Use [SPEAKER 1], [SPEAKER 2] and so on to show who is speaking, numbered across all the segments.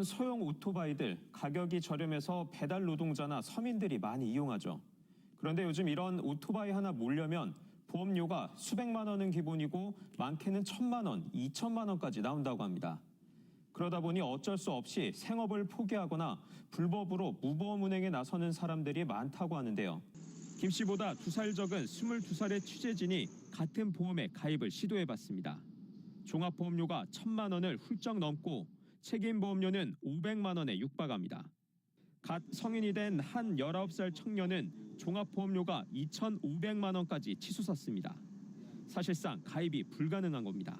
[SPEAKER 1] 소형 오토바이들 가격이 저렴해서 배달 노동자나 서민들이 많이 이용하죠. 그런데 요즘 이런 오토바이 하나 몰려면 보험료가 수백만 원은 기본이고 많게는 1,000만 원, 2천만 원까지 나온다고 합니다. 그러다 보니 어쩔 수 없이 생업을 포기하거나 불법으로 무보험 운행에 나서는 사람들이 많다고 하는데요. 김 씨보다 2살 적은 22살의 취재진이 같은 보험에 가입을 시도해봤습니다. 종합보험료가 1,000만 원을 훌쩍 넘고 책임보험료는 500만 원에 육박합니다. 갓 성인이 된 한 19살 청년은 종합보험료가 2,500만 원까지 치솟았습니다. 사실상 가입이 불가능한 겁니다.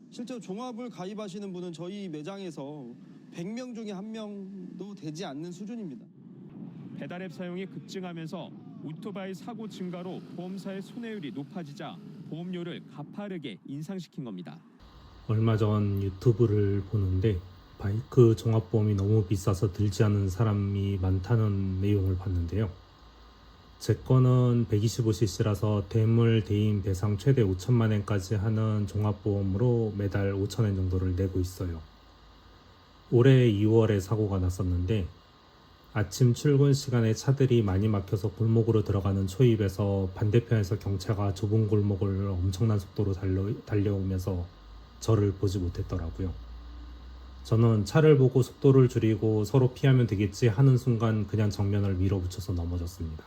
[SPEAKER 2] 실제로 종합을 가입하시는 분은 저희 매장에서 100명 중에 1명도 되지 않는 수준입니다.
[SPEAKER 1] 배달앱 사용이 급증하면서 오토바이 사고 증가로 보험사의 손해율이 높아지자 보험료를 가파르게 인상시킨 겁니다.
[SPEAKER 3] 얼마 전 유튜브를 보는데 바이크 종합보험이 너무 비싸서 들지 않은 사람이 많다는 내용을 봤는데요. 제 거는 125cc라서 대물, 대인, 배상 최대 5천만 원까지 하는 종합보험으로 매달 5천 원 정도를 내고 있어요. 올해 2월에 사고가 났었는데 아침 출근 시간에 차들이 많이 막혀서 골목으로 들어가는 초입에서 반대편에서 경차가 좁은 골목을 엄청난 속도로 달려오면서 저를 보지 못했더라고요. 저는 차를 보고 속도를 줄이고 서로 피하면 되겠지 하는 순간 그냥 정면을 밀어붙여서 넘어졌습니다.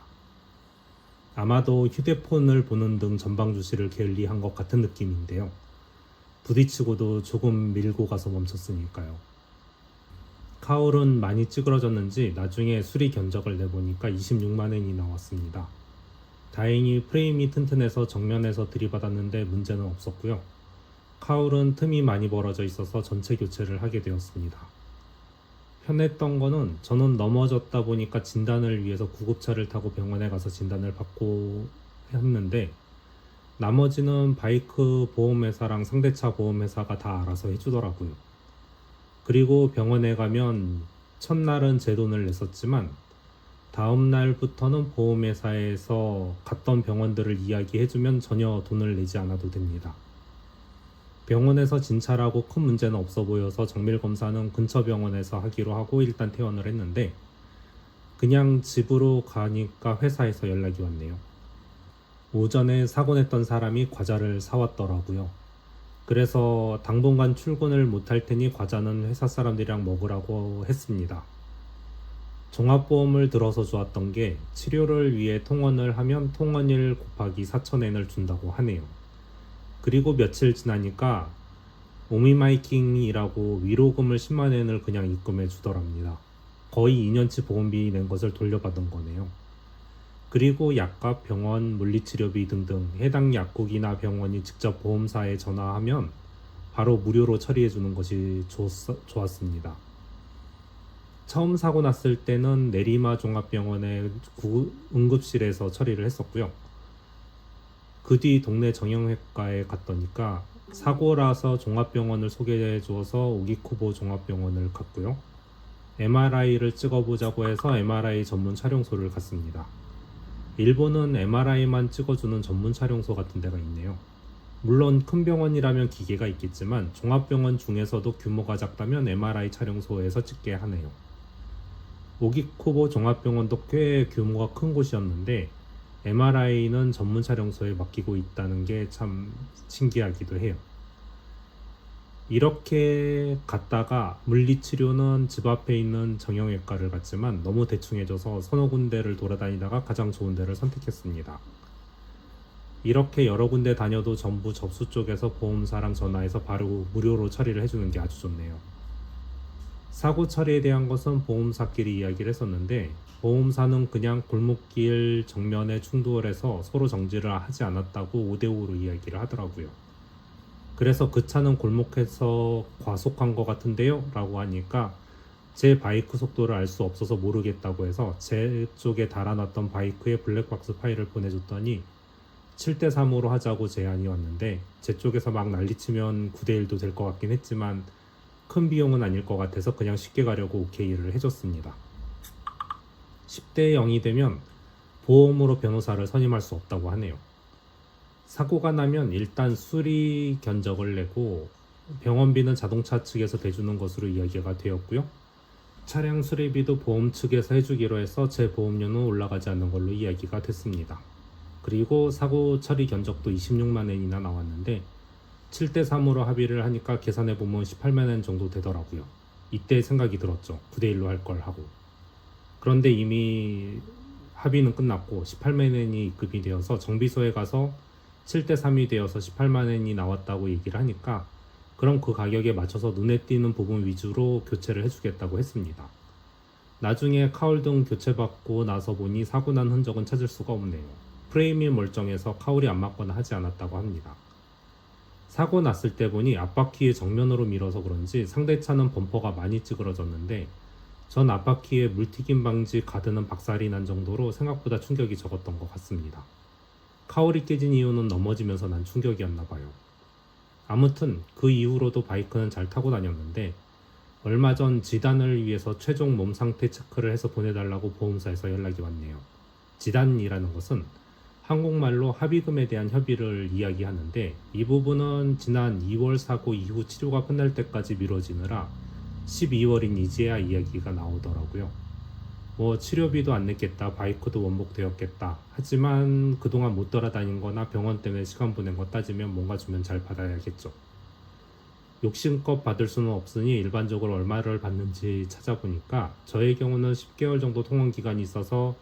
[SPEAKER 3] 아마도 휴대폰을 보는 등 전방 주시를 게을리한 것 같은 느낌인데요. 부딪히고도 조금 밀고 가서 멈췄으니까요. 카울은 많이 찌그러졌는지 나중에 수리 견적을 내보니까 26만 원이 나왔습니다. 다행히 프레임이 튼튼해서 정면에서 들이받았는데 문제는 없었고요. 카울은 틈이 많이 벌어져 있어서 전체 교체를 하게 되었습니다. 편했던 거는 저는 넘어졌다 보니까 진단을 위해서 구급차를 타고 병원에 가서 진단을 받고 했는데 나머지는 바이크 보험회사랑 상대차 보험회사가 다 알아서 해주더라고요. 그리고 병원에 가면 첫날은 제 돈을 냈었지만 다음 날부터는 보험회사에서 갔던 병원들을 이야기해주면 전혀 돈을 내지 않아도 됩니다. 병원에서 진찰하고 큰 문제는 없어 보여서 정밀검사는 근처 병원에서 하기로 하고 일단 퇴원을 했는데 그냥 집으로 가니까 회사에서 연락이 왔네요. 오전에 사고 냈던 사람이 과자를 사왔더라고요. 그래서 당분간 출근을 못할 테니 과자는 회사 사람들이랑 먹으라고 했습니다. 종합보험을 들어서 좋았던 게 치료를 위해 통원을 하면 통원일 곱하기 4,000엔을 준다고 하네요. 그리고 며칠 지나니까 오미마이킹이라고 위로금을 10만 엔을 그냥 입금해 주더랍니다. 거의 2년치 보험비 낸 것을 돌려받은 거네요. 그리고 약값, 병원, 물리치료비 등등 해당 약국이나 병원이 직접 보험사에 전화하면 바로 무료로 처리해 주는 것이 좋았습니다. 처음 사고 났을 때는 내리마 종합병원의 응급실에서 처리를 했었고요. 그 뒤 동네 정형외과에 갔더니까 사고라서 종합병원을 소개해 주어서 오기쿠보 종합병원을 갔고요. MRI를 찍어보자고 해서 MRI 전문 촬영소를 갔습니다. 일본은 MRI만 찍어주는 전문 촬영소 같은 데가 있네요. 물론 큰 병원이라면 기계가 있겠지만 종합병원 중에서도 규모가 작다면 MRI 촬영소에서 찍게 하네요. 오기쿠보 종합병원도 꽤 규모가 큰 곳이었는데 MRI는 전문 촬영소에 맡기고 있다는 게 참 신기하기도 해요. 이렇게 갔다가 물리치료는 집 앞에 있는 정형외과를 갔지만 너무 대충해져서 서너 군데를 돌아다니다가 가장 좋은 데를 선택했습니다. 이렇게 여러 군데 다녀도 전부 접수 쪽에서 보험사랑 전화해서 바로 무료로 처리를 해주는 게 아주 좋네요. 사고 처리에 대한 것은 보험사끼리 이야기를 했었는데 보험사는 그냥 골목길 정면에 충돌해서 서로 정지를 하지 않았다고 5대5로 이야기를 하더라고요. 그래서 그 차는 골목에서 과속한 것 같은데요? 라고 하니까 제 바이크 속도를 알 수 없어서 모르겠다고 해서 제 쪽에 달아놨던 바이크에 블랙박스 파일을 보내줬더니 7대3으로 하자고 제안이 왔는데 제 쪽에서 막 난리치면 9대1도 될 것 같긴 했지만 큰 비용은 아닐 것 같아서 그냥 쉽게 가려고 오케이를 해줬습니다. 10대 0이 되면 보험으로 변호사를 선임할 수 없다고 하네요. 사고가 나면 일단 수리 견적을 내고 병원비는 자동차 측에서 대주는 것으로 이야기가 되었고요. 차량 수리비도 보험 측에서 해주기로 해서 제 보험료는 올라가지 않는 걸로 이야기가 됐습니다. 그리고 사고 처리 견적도 26만 원이나 나왔는데 7대3으로 합의를 하니까 계산해보면 18만 원 정도 되더라고요. 이때 생각이 들었죠. 9대1로 할 걸 하고. 그런데 이미 합의는 끝났고 18만 원이 입금이 되어서 정비소에 가서 7대3이 되어서 18만 원이 나왔다고 얘기를 하니까 그럼 그 가격에 맞춰서 눈에 띄는 부분 위주로 교체를 해주겠다고 했습니다. 나중에 카울 등 교체받고 나서 보니 사고 난 흔적은 찾을 수가 없네요. 프레임이 멀쩡해서 카울이 안 맞거나 하지 않았다고 합니다. 사고 났을 때 보니 앞바퀴에 정면으로 밀어서 그런지 상대 차는 범퍼가 많이 찌그러졌는데 전 앞바퀴에 물튀김 방지 가드는 박살이 난 정도로 생각보다 충격이 적었던 것 같습니다. 카울이 깨진 이유는 넘어지면서 난 충격이었나 봐요. 아무튼 그 이후로도 바이크는 잘 타고 다녔는데 얼마 전 지단을 위해서 최종 몸 상태 체크를 해서 보내달라고 보험사에서 연락이 왔네요. 지단이라는 것은 한국말로 합의금에 대한 협의를 이야기하는데 이 부분은 지난 2월 사고 이후 치료가 끝날 때까지 미뤄지느라 12월인 이제야 이야기가 나오더라고요. 뭐 치료비도 안 냈겠다, 바이크도 원복되었겠다. 하지만 그동안 못 돌아다닌 거나 병원 때문에 시간 보낸 거 따지면 뭔가 주면 잘 받아야겠죠. 욕심껏 받을 수는 없으니 일반적으로 얼마를 받는지 찾아보니까 저의 경우는 10개월 정도 통원 기간이 있어서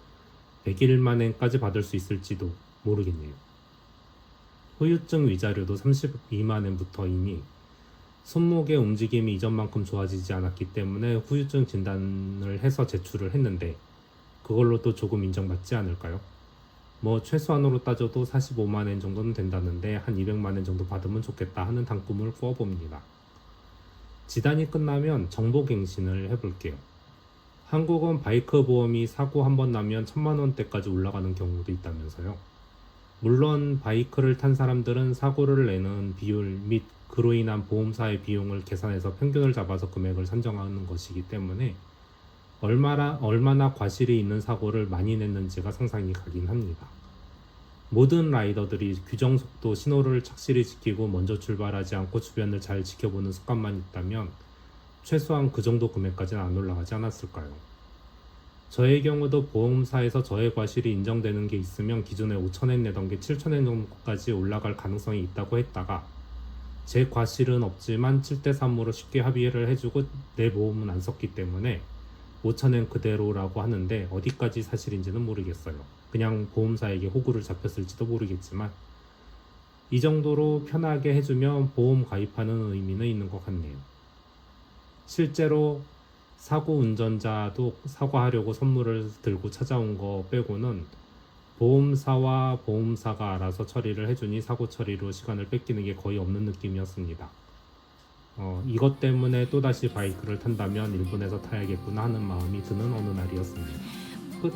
[SPEAKER 3] 100일 만에까지 받을 수 있을지도 모르겠네요. 후유증 위자료도 32만 원부터이니 손목의 움직임이 이전만큼 좋아지지 않았기 때문에 후유증 진단을 해서 제출을 했는데 그걸로도 조금 인정받지 않을까요? 뭐 최소한으로 따져도 45만 원 정도는 된다는데 한 200만 원 정도 받으면 좋겠다 하는 단꿈을 꾸어봅니다. 지단이 끝나면 정보갱신을 해볼게요. 한국은 바이크 보험이 사고 한 번 나면 1000만 원대까지 올라가는 경우도 있다면서요. 물론 바이크를 탄 사람들은 사고를 내는 비율 및 그로 인한 보험사의 비용을 계산해서 평균을 잡아서 금액을 산정하는 것이기 때문에 얼마나 과실이 있는 사고를 많이 냈는지가 상상이 가긴 합니다. 모든 라이더들이 규정 속도 신호를 착실히 지키고 먼저 출발하지 않고 주변을 잘 지켜보는 습관만 있다면 최소한 그 정도 금액까지는 안 올라가지 않았을까요? 저의 경우도 보험사에서 저의 과실이 인정되는 게 있으면 기존에 5,000엔 내던 게 7,000엔 정도까지 올라갈 가능성이 있다고 했다가 제 과실은 없지만 7대3으로 쉽게 합의를 해주고 내 보험은 안 썼기 때문에 5,000엔 그대로라고 하는데 어디까지 사실인지는 모르겠어요. 그냥 보험사에게 호구를 잡혔을지도 모르겠지만 이 정도로 편하게 해주면 보험 가입하는 의미는 있는 것 같네요. 실제로 사고 운전자도 사과하려고 선물을 들고 찾아온 거 빼고는 보험사와 보험사가 알아서 처리를 해주니 사고 처리로 시간을 뺏기는 게 거의 없는 느낌이었습니다. 이것 때문에 또다시 바이크를 탄다면 일본에서 타야겠구나 하는 마음이 드는 어느 날이었습니다. 끝.